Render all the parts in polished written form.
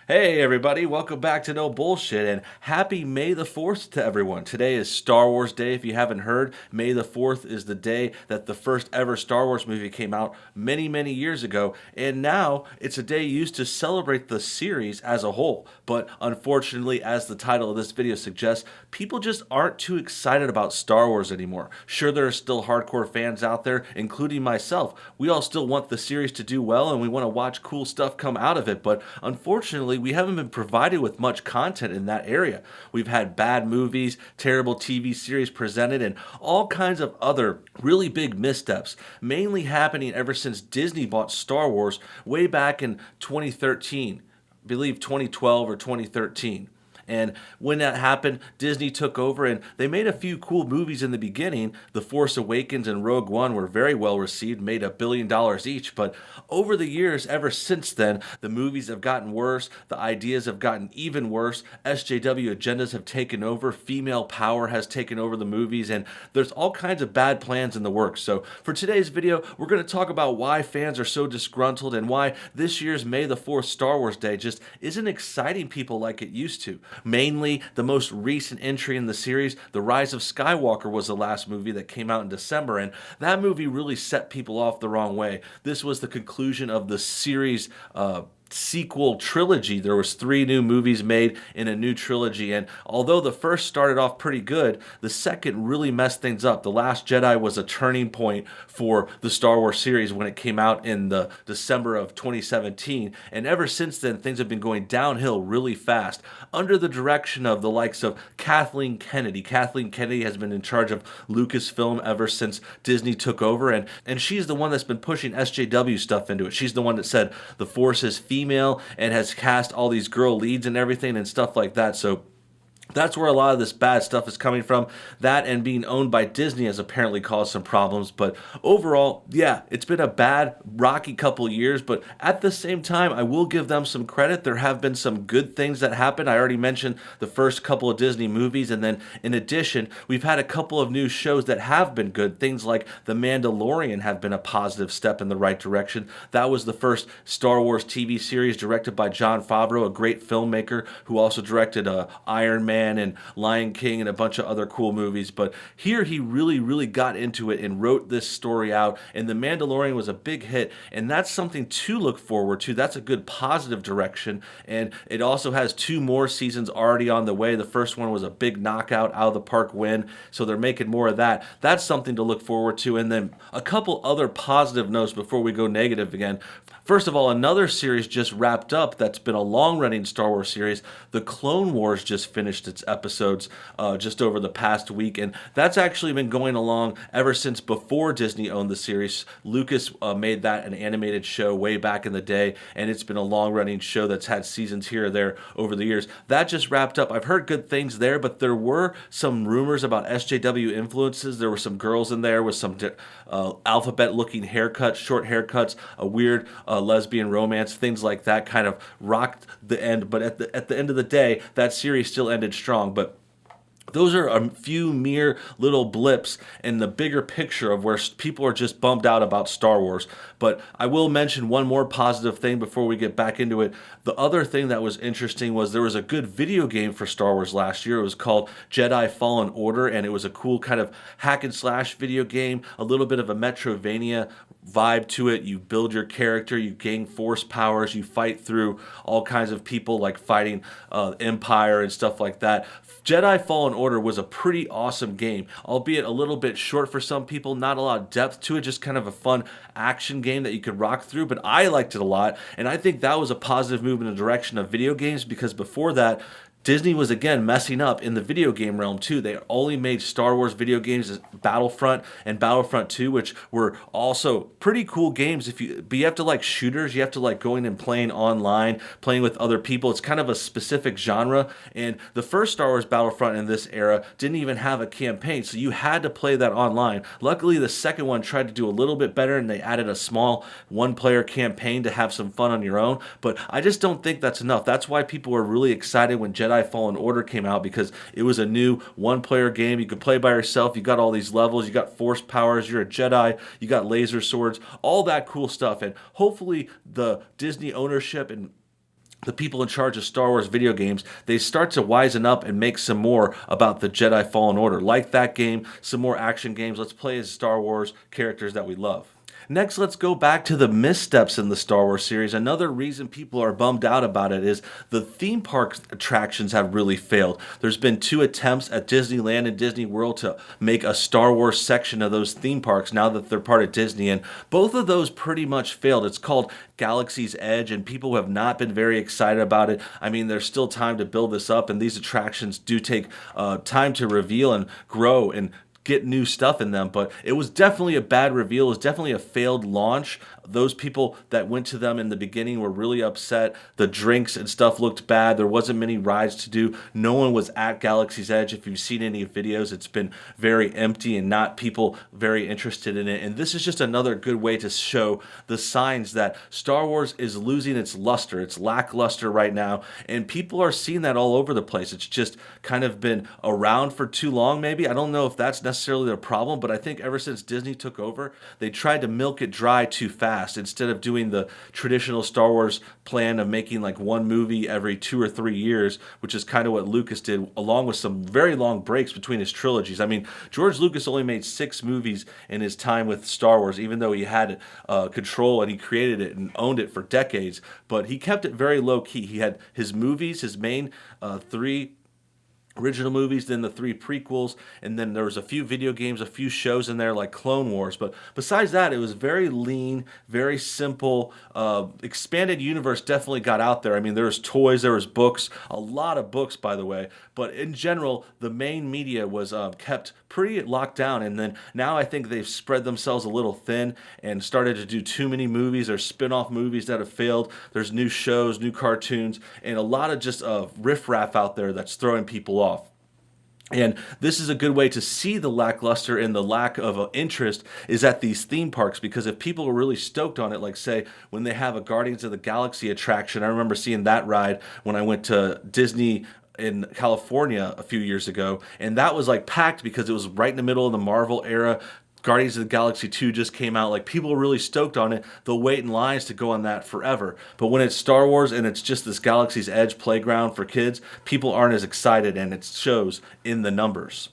Hey everybody, welcome back to No Bullshit and happy May the 4th to everyone. Today is Star Wars Day. If you haven't heard, May the 4th is the day that the first ever Star Wars movie came out many years ago, and now it's a day used to celebrate the series as a whole. But unfortunately, as the title of this video suggests, people just aren't too excited about Star Wars anymore. Sure, there are still hardcore fans out there, including myself. We all still want the series to do well and we want to watch cool stuff come out of it, but unfortunately, we haven't been provided with much content in that area. We've had bad movies, terrible TV series presented, and all kinds of other really big missteps, mainly happening ever since Disney bought Star Wars way back in 2013. I believe 2012 or 2013. And when that happened, Disney took over and they made a few cool movies in the beginning. The Force Awakens and Rogue One were very well received, made $1 billion each. But over the years, ever since then, the movies have gotten worse. The ideas have gotten even worse. SJW agendas have taken over. Female power has taken over the movies. And there's all kinds of bad plans in the works. So for today's video, we're going to talk about why fans are so disgruntled and why this year's May the 4th Star Wars Day just isn't exciting people like it used to. Mainly, the most recent entry in the series, The Rise of Skywalker, was the last movie that came out in December, and that movie really set people off the wrong way. This was the conclusion of the series sequel trilogy. There was 3 new movies made in a new trilogy, and although the first started off pretty good, the second really messed things up. The Last Jedi was a turning point for the Star Wars series when it came out in the December of 2017, and ever since then things have been going downhill really fast under the direction of the likes of Kathleen Kennedy. Kathleen Kennedy has been in charge of Lucasfilm ever since Disney took over, and she's the one that's been pushing SJW stuff into it. She's the one that said the Force is female and has cast all these girl leads and everything and stuff like that. So that's where a lot of this bad stuff is coming from. That and being owned by Disney has apparently caused some problems. But overall, yeah, it's been a bad, rocky couple years. But at the same time, I will give them some credit. There have been some good things that happened. I already mentioned the first couple of Disney movies. And then in addition, we've had a couple of new shows that have been good. Things like The Mandalorian have been a positive step in the right direction. That was the first Star Wars TV series directed by Jon Favreau, a great filmmaker who also directed Iron Man and Lion King and a bunch of other cool movies. But here he really got into it and wrote this story out, and The Mandalorian was a big hit, and that's something to look forward to. That's a good positive direction, and it also has 2 more seasons already on the way. The first one was a big knockout, out of the park win, so they're making more of that. That's something to look forward to. And then a couple other positive notes before we go negative again. First of all, another series just wrapped up that's been a long-running Star Wars series. The Clone Wars just finished its episodes just over the past week, and that's actually been going along ever since before Disney owned the series. Lucas made that an animated show way back in the day, and it's been a long-running show that's had seasons here or there over the years. That just wrapped up. I've heard good things there, but there were some rumors about SJW influences. There were some girls in there with some alphabet-looking haircuts, short haircuts, a weird lesbian romance, things like that kind of rocked the end. But at the end of the day, that series still ended strong. But those are a few mere little blips in the bigger picture of where people are just bummed out about Star Wars. But I will mention one more positive thing before we get back into it. The other thing that was interesting was there was a good video game for Star Wars last year. It was called Jedi Fallen Order, and it was a cool kind of hack and slash video game, a little bit of a Metrovania vibe to it. You build your character, you gain force powers, you fight through all kinds of people, like fighting Empire and stuff like that. Jedi Fallen Order was a pretty awesome game, albeit a little bit short for some people, not a lot of depth to it, just kind of a fun action game that you could rock through, but I liked it a lot, and I think that was a positive move in the direction of video games, because before that, Disney was again messing up in the video game realm too. They only made Star Wars video games, Battlefront and Battlefront 2, which were also pretty cool games. But you have to like shooters. You have to like going and playing online, playing with other people. It's kind of a specific genre. And the first Star Wars Battlefront in this era didn't even have a campaign, so you had to play that online. Luckily, the second one tried to do a little bit better, and they added a small one-player campaign to have some fun on your own. But I just don't think that's enough. That's why people were really excited when Jedi Jedi Fallen Order came out, because it was a new one-player game. You could play by yourself. You got all these levels. You got force powers. You're a Jedi. You got laser swords. All that cool stuff. And hopefully the Disney ownership and the people in charge of Star Wars video games, they start to wisen up and make some more about the Jedi Fallen Order. Like that game, some more action games. Let's play as Star Wars characters that we love. Next, let's go back to the missteps in the Star Wars series. Another reason people are bummed out about it is the theme park attractions have really failed. There's been 2 attempts at Disneyland and Disney World to make a Star Wars section of those theme parks now that they're part of Disney, and both of those pretty much failed. It's called Galaxy's Edge, and people have not been very excited about it. I mean, there's still time to build this up, and these attractions do take time to reveal and grow and get new stuff in them, but it was definitely a bad reveal. It was definitely a failed launch. Those people that went to them in the beginning were really upset. The drinks and stuff looked bad. There wasn't many rides to do. No one was at Galaxy's Edge. If you've seen any videos, it's been very empty and not people very interested in it. And this is just another good way to show the signs that Star Wars is losing its luster. It's lackluster right now, and people are seeing that all over the place. It's just kind of been around for too long, maybe. I don't know if that's necessarily the problem, but I think ever since Disney took over, they tried to milk it dry too fast instead of doing the traditional Star Wars plan of making like one movie every 2 or 3 years, which is kind of what Lucas did, along with some very long breaks between his trilogies. I mean, George Lucas only made 6 movies in his time with Star Wars, even though he had control and he created it and owned it for decades, but he kept it very low key. He had his movies, his main 3 original movies, then the 3 prequels, and then there was a few video games, a few shows in there like Clone Wars. But besides that, it was very lean, very simple. Expanded universe definitely got out there. I mean, there was toys, there was books, a lot of books, by the way. But in general, the main media was kept pretty locked down. And then now I think they've spread themselves a little thin and started to do too many movies. There's spin-off movies that have failed. There's new shows, new cartoons, and a lot of just riffraff out there that's throwing people off. And this is a good way to see the lackluster and the lack of interest is at these theme parks, because if people are really stoked on it, like say when they have a Guardians of the Galaxy attraction, I remember seeing that ride when I went to Disney in California a few years ago, and that was like packed because it was right in the middle of the Marvel era. Guardians of the Galaxy 2 just came out. Like, people are really stoked on it. They'll wait in lines to go on that forever. But when it's Star Wars and it's just this Galaxy's Edge playground for kids, people aren't as excited, and it shows in the numbers.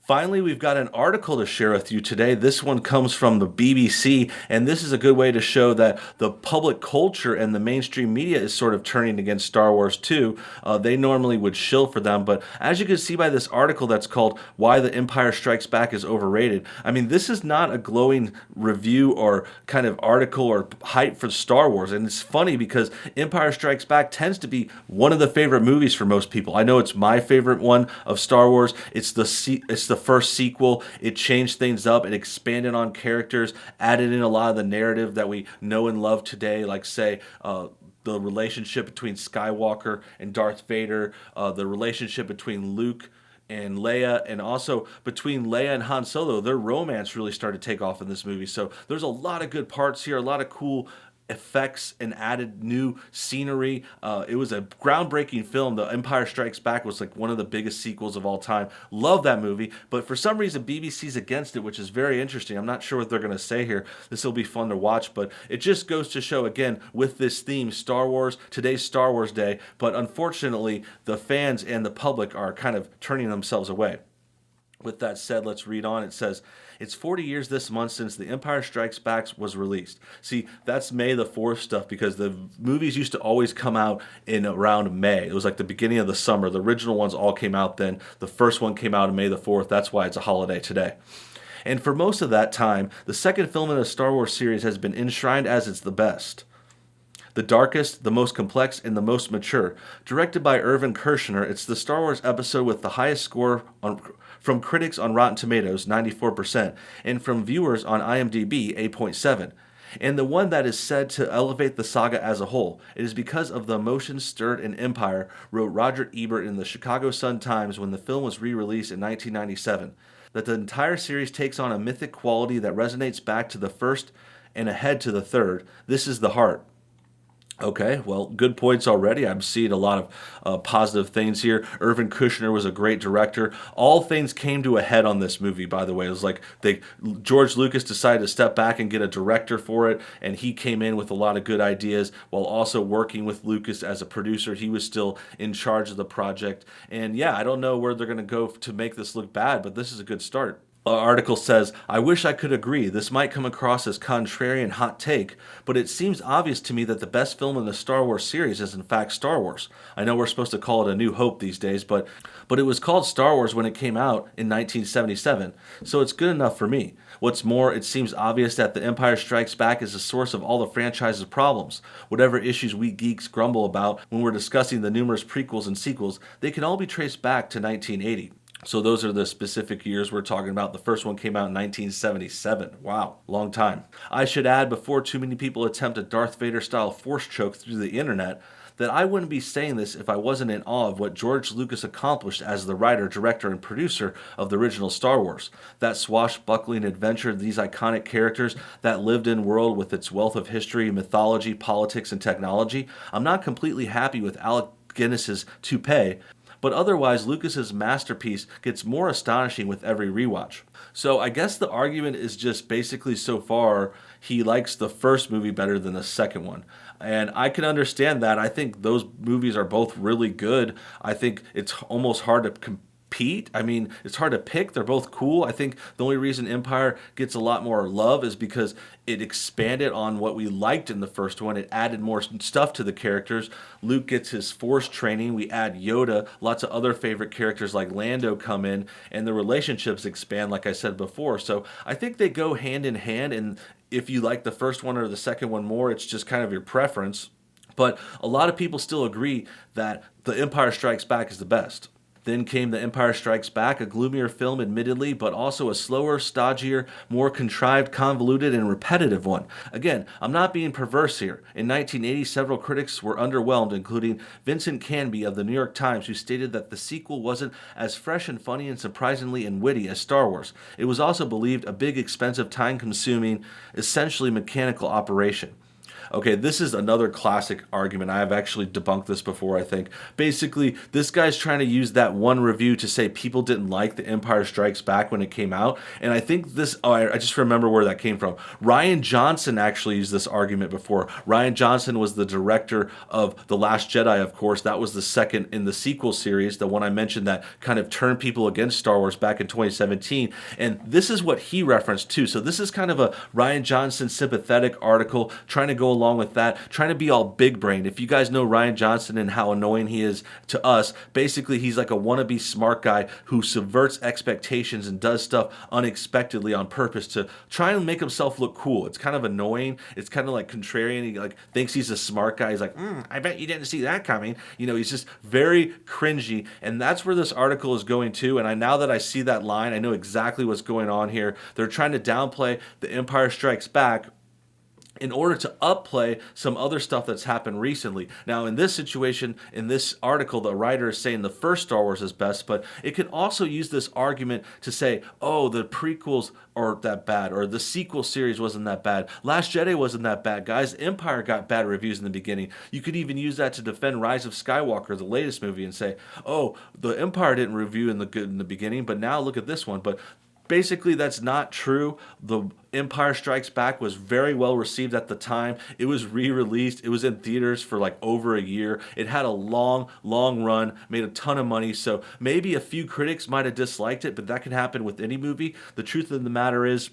Finally, we've got an article to share with you today. This one comes from the BBC, and this is a good way to show that the public culture and the mainstream media is sort of turning against Star Wars too. They normally would shill for them, but as you can see by this article that's called Why the Empire Strikes Back is Overrated, I mean, this is not a glowing review or kind of article or hype for Star Wars, and it's funny because Empire Strikes Back tends to be one of the favorite movies for most people. I know it's my favorite one of Star Wars. It's the first sequel. It changed things up. It expanded on characters, added in a lot of the narrative that we know and love today, like say the relationship between Skywalker and Darth Vader, the relationship between Luke and Leia, and also between Leia and Han Solo. Their romance really started to take off in this movie. So there's a lot of good parts here, a lot of cool effects and added new scenery. It was a groundbreaking film. The Empire Strikes Back was like one of the biggest sequels of all time. Love that movie, but for some reason BBC's against it, which is very interesting. I'm not sure what they're going to say here. This will be fun to watch, but it just goes to show again with this theme, Star Wars, today's Star Wars Day, but unfortunately the fans and the public are kind of turning themselves away. With that said, let's read on. It says, it's 40 years this month since The Empire Strikes Back was released. See, that's May the 4th stuff, because the movies used to always come out in around May. It was like the beginning of the summer. The original ones all came out then. The first one came out on May the 4th. That's why it's a holiday today. And for most of that time, the second film in the Star Wars series has been enshrined as it's the best, the darkest, the most complex, and the most mature. Directed by Irvin Kershner, it's the Star Wars episode with the highest score from critics on Rotten Tomatoes, 94%, and from viewers on IMDb, 8.7. And the one that is said to elevate the saga as a whole. It is because of the emotions stirred in Empire, wrote Roger Ebert in the Chicago Sun-Times when the film was re-released in 1997, that the entire series takes on a mythic quality that resonates back to the first and ahead to the third. This is the heart. Okay, well, good points already. I'm seeing a lot of positive things here. Irvin Kushner was a great director. All things came to a head on this movie, by the way. It was like George Lucas decided to step back and get a director for it, and he came in with a lot of good ideas while also working with Lucas as a producer. He was still in charge of the project. And yeah, I don't know where they're going to go to make this look bad, but this is a good start. Article says, I wish I could agree. This might come across as contrarian hot take, but it seems obvious to me that the best film in the Star Wars series is in fact Star Wars. I know we're supposed to call it A New Hope these days, but it was called Star Wars when it came out in 1977, so it's good enough for me. What's more, it seems obvious that The Empire Strikes Back is the source of all the franchise's problems. Whatever issues we geeks grumble about when we're discussing the numerous prequels and sequels, they can all be traced back to 1980. So those are the specific years we're talking about. The first one came out in 1977. Wow, long time. I should add, before too many people attempt a Darth Vader style force choke through the internet, that I wouldn't be saying this if I wasn't in awe of what George Lucas accomplished as the writer, director, and producer of the original Star Wars. That swashbuckling adventure of these iconic characters, that lived-in world with its wealth of history, mythology, politics, and technology. I'm not completely happy with Alec Guinness's toupee, but otherwise Lucas's masterpiece gets more astonishing with every rewatch. So I guess the argument is just basically so far he likes the first movie better than the second one. And I can understand that. I think those movies are both really good. I think it's almost hard to compete. I mean, it's hard to pick. They're both cool. I think the only reason Empire gets a lot more love is because it expanded on what we liked in the first one. It added more stuff to the characters. Luke gets his force training. We add Yoda. Lots of other favorite characters like Lando come in, and the relationships expand, like I said before. So I think they go hand in hand. And if you like the first one or the second one more, it's just kind of your preference. But a lot of people still agree that The Empire Strikes Back is the best. Then came The Empire Strikes Back, a gloomier film admittedly, but also a slower, stodgier, more contrived, convoluted, and repetitive one. Again, I'm not being perverse here. In 1980, several critics were underwhelmed, including Vincent Canby of the New York Times, who stated that the sequel wasn't as fresh and funny and surprisingly and witty as Star Wars. It was also believed a big, expensive, time-consuming, essentially mechanical operation. Okay, this is another classic argument. I have actually debunked this before, I think. Basically, this guy's trying to use that one review to say people didn't like The Empire Strikes Back when it came out. And I think this, I just remember where that came from. Rian Johnson actually used this argument before. Rian Johnson was the director of The Last Jedi, of course. That was the second in the sequel series, the one I mentioned that kind of turned people against Star Wars back in 2017. And this is what he referenced too. So this is kind of a Rian Johnson sympathetic article, trying to go along with that, trying to be all big brain. If you guys know Rian Johnson and how annoying he is to us, basically he's like a wannabe smart guy who subverts expectations and does stuff unexpectedly on purpose to try and make himself look cool. It's kind of annoying. It's kind of like contrarian. He like thinks he's a smart guy. He's like, I bet you didn't see that coming. You know, he's just very cringy, and that's where this article is going to. And now that I see that line, I know exactly what's going on here. They're trying to downplay The Empire Strikes Back in order to upplay some other stuff that's happened recently. Now, in this situation, in this article, the writer is saying the first Star Wars is best, but it can also use this argument to say, oh, the prequels aren't that bad, or the sequel series wasn't that bad. Last Jedi wasn't that bad, guys. Empire got bad reviews in the beginning. You could even use that to defend Rise of Skywalker, the latest movie, and say, oh, the Empire didn't review in the good in the beginning, but now look at this one. But basically, that's not true. The Empire Strikes Back was very well received at the time. It was re-released. It was in theaters for like over a year. It had a long, long run, made a ton of money. So maybe a few critics might have disliked it, but that can happen with any movie. The truth of the matter is,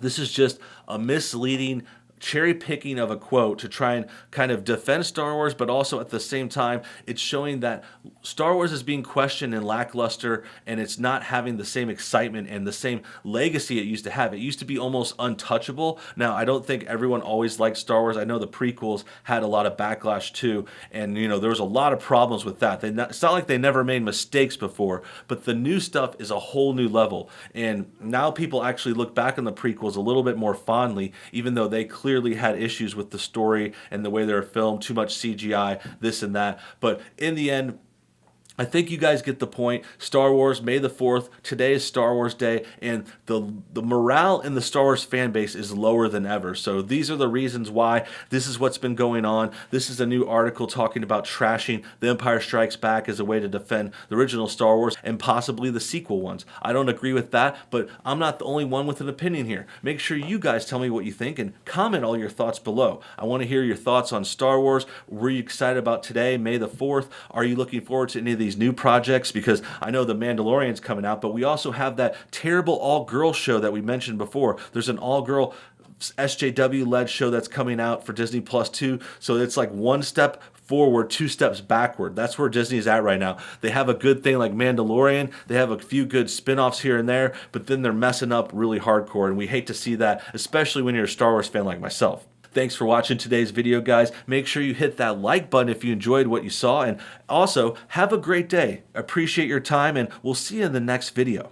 this is just a misleading cherry picking of a quote to try and kind of defend Star Wars, but also at the same time, it's showing that Star Wars is being questioned and lackluster, and it's not having the same excitement and the same legacy it used to have. It used to be almost untouchable. Now, I don't think everyone always liked Star Wars. I know the prequels had a lot of backlash too, and you know there was a lot of problems with that. It's not like they never made mistakes before, but the new stuff is a whole new level, and now people actually look back on the prequels a little bit more fondly, even though they clearly had issues with the story and the way they were filmed, too much CGI, this and that. But in the end, I think you guys get the point. Star Wars, May the 4th. Today is Star Wars Day, and the morale in the Star Wars fan base is lower than ever. So these are the reasons why. This is what's been going on. This is a new article talking about trashing The Empire Strikes Back as a way to defend the original Star Wars and possibly the sequel ones. I don't agree with that, but I'm not the only one with an opinion here. Make sure you guys tell me what you think and comment all your thoughts below. I want to hear your thoughts on Star Wars. Were you excited about today, May the 4th? Are you looking forward to any of these new projects? Because I know The Mandalorian's coming out, but we also have that terrible all-girl show that we mentioned before. There's an all-girl SJW-led show that's coming out for Disney Plus too. So it's like one step forward, two steps backward. That's where Disney's at right now. They have a good thing like Mandalorian. They have a few good spin-offs here and there, but then they're messing up really hardcore, and we hate to see that, especially when you're a Star Wars fan like myself. Thanks for watching today's video, guys. Make sure you hit that like button if you enjoyed what you saw, and also have a great day. Appreciate your time, and we'll see you in the next video.